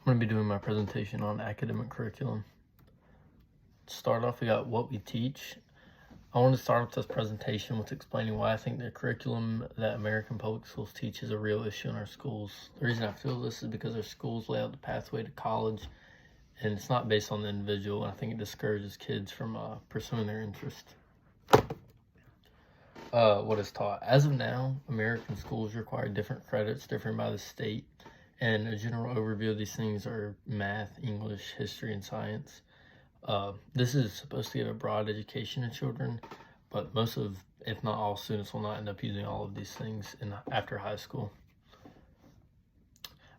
I'm going to be doing my presentation on academic curriculum. To start off, we got what we teach. I want to start off this presentation with explaining why I think the curriculum that American public schools teach is a real issue in our schools. The reason I feel this is because our schools lay out the pathway to college, and it's not based on the individual, and I think it discourages kids from pursuing their interest. What is taught. As of now, American schools require different credits, different by the state, and a general overview of these things are math, English, history, and science. This is supposed to give a broad education to children, but most of, if not all, students will not end up using all of these things after high school.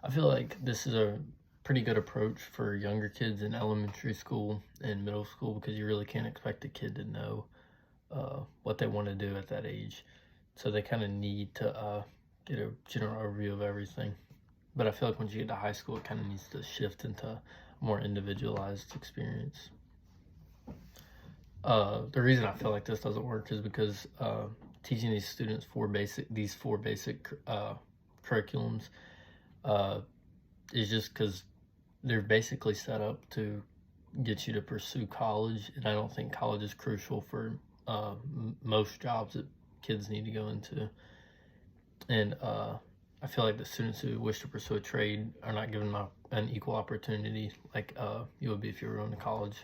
I feel like this is a pretty good approach for younger kids in elementary school and middle school, because you really can't expect a kid to know what they want to do at that age. So they kind of need to get a general overview of everything. But I feel like once you get to high school, it kind of needs to shift into a more individualized experience. The reason I feel like this doesn't work is because teaching these students these four basic curriculums is just because they're basically set up to get you to pursue college, and I don't think college is crucial for most jobs that kids need to go into. And I feel like the students who wish to pursue a trade are not given an equal opportunity like you would be if you were going to college.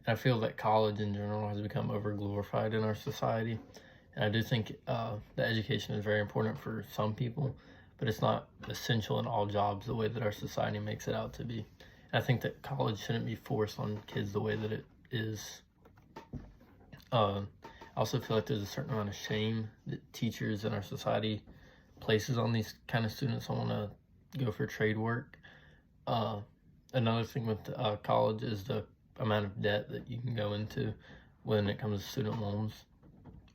And I feel that college in general has become over-glorified in our society. And I do think that education is very important for some people, but it's not essential in all jobs the way that our society makes it out to be. And I think that college shouldn't be forced on kids the way that it is. I also feel like there's a certain amount of shame that teachers in our society places on these kind of students who want to go for trade work. Another thing with college is the amount of debt that you can go into when it comes to student loans.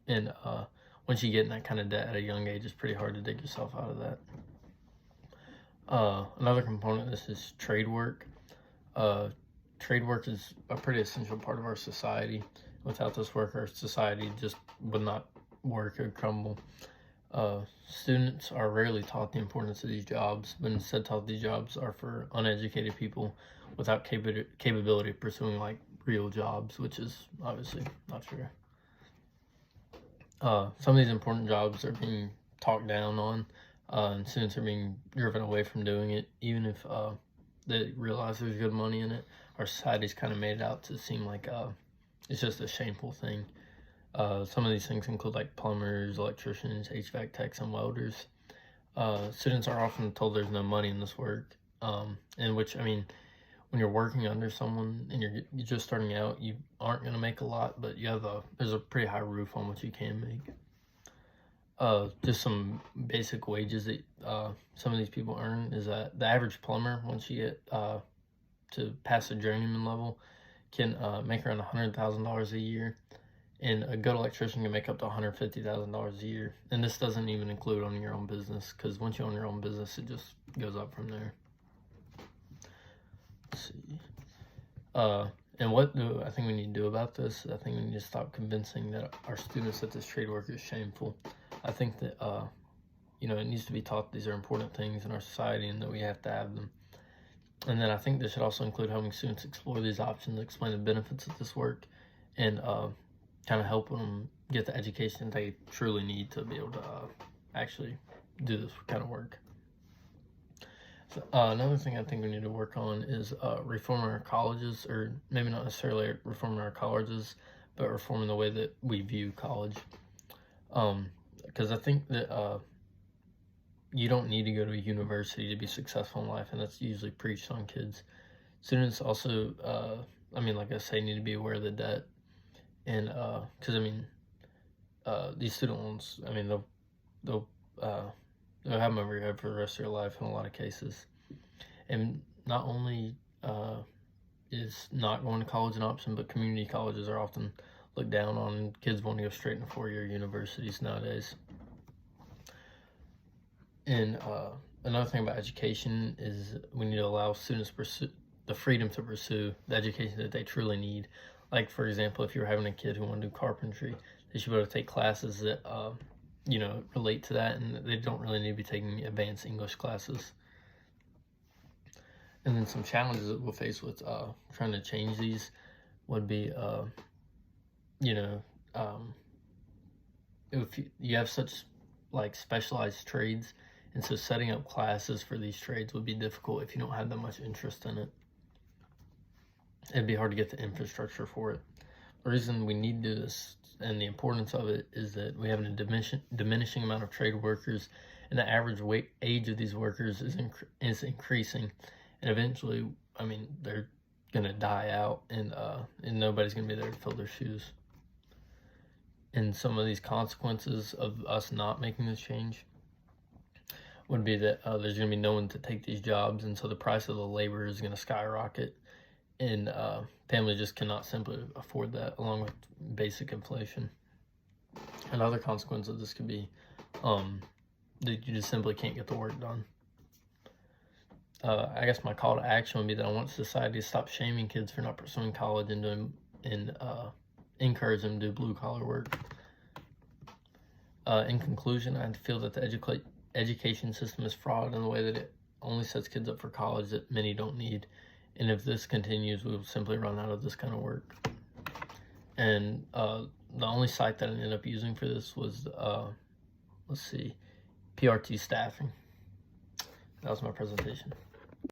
And once you get in that kind of debt at a young age, it's pretty hard to dig yourself out of that. Another component of this is trade work. Trade work is a pretty essential part of our society. Without this work, our society just would not work, it would crumble. Students are rarely taught the importance of these jobs, but instead taught these jobs are for uneducated people without capability of pursuing like real jobs, which is obviously not true. Some of these important jobs are being talked down on, and students are being driven away from doing it, even if they realize there's good money in it. Our society's kind of made it out to seem like it's just a shameful thing. Some of these things include like plumbers, electricians, HVAC techs, and welders. Students are often told there's no money in this work, in which, I mean, when you're working under someone and you're just starting out, you aren't going to make a lot, but there's a pretty high roof on what you can make. Just some basic wages that some of these people earn is that the average plumber, once you get to pass the journeyman level, can make around $100,000 a year, and a good electrician can make up to $150,000 a year. And this doesn't even include owning your own business, because once you own your own business, it just goes up from there. Let's see. And what do I think we need to do about this? I think we need to stop convincing that our students that this trade work is shameful. I think that it needs to be taught these are important things in our society and that we have to have them. And then I think this should also include helping students explore these options, explain the benefits of this work, and kind of help them get the education they truly need to be able to actually do this kind of work. So, another thing I think we need to work on is reforming our colleges, or maybe not necessarily reforming our colleges, but reforming the way that we view college. Because I think that you don't need to go to a university to be successful in life, and that's usually preached on kids. Students also, like I say, need to be aware of the debt, and because these student loans, they'll have them over your head for the rest of your life in a lot of cases. And not only is not going to college an option, but community colleges are often looked down on, and kids want to go straight into four-year universities nowadays. And another thing about education is we need to allow students the freedom to pursue the education that they truly need. Like, for example, if you're having a kid who want to do carpentry, they should be able to take classes that relate to that, and they don't really need to be taking advanced English classes. And then some challenges that we'll face with trying to change these would be, if you have such like specialized trades, and so setting up classes for these trades would be difficult if you don't have that much interest in it. It'd be hard to get the infrastructure for it. The reason we need to do this and the importance of it is that we have a diminishing amount of trade workers, and the average age of these workers is increasing, and eventually, I mean, they're gonna die out, and nobody's gonna be there to fill their shoes. And some of these consequences of us not making this change would be that there's going to be no one to take these jobs, and so the price of the labor is going to skyrocket, and families just cannot simply afford that, along with basic inflation. Another consequence of this could be that you just simply can't get the work done. I guess my call to action would be that I want society to stop shaming kids for not pursuing college and encourage them to do blue-collar work. In conclusion, I feel that the education system is flawed in the way that it only sets kids up for college that many don't need. And if this continues, we will simply run out of this kind of work. And the only site that I ended up using for this was, PRT Staffing. That was my presentation.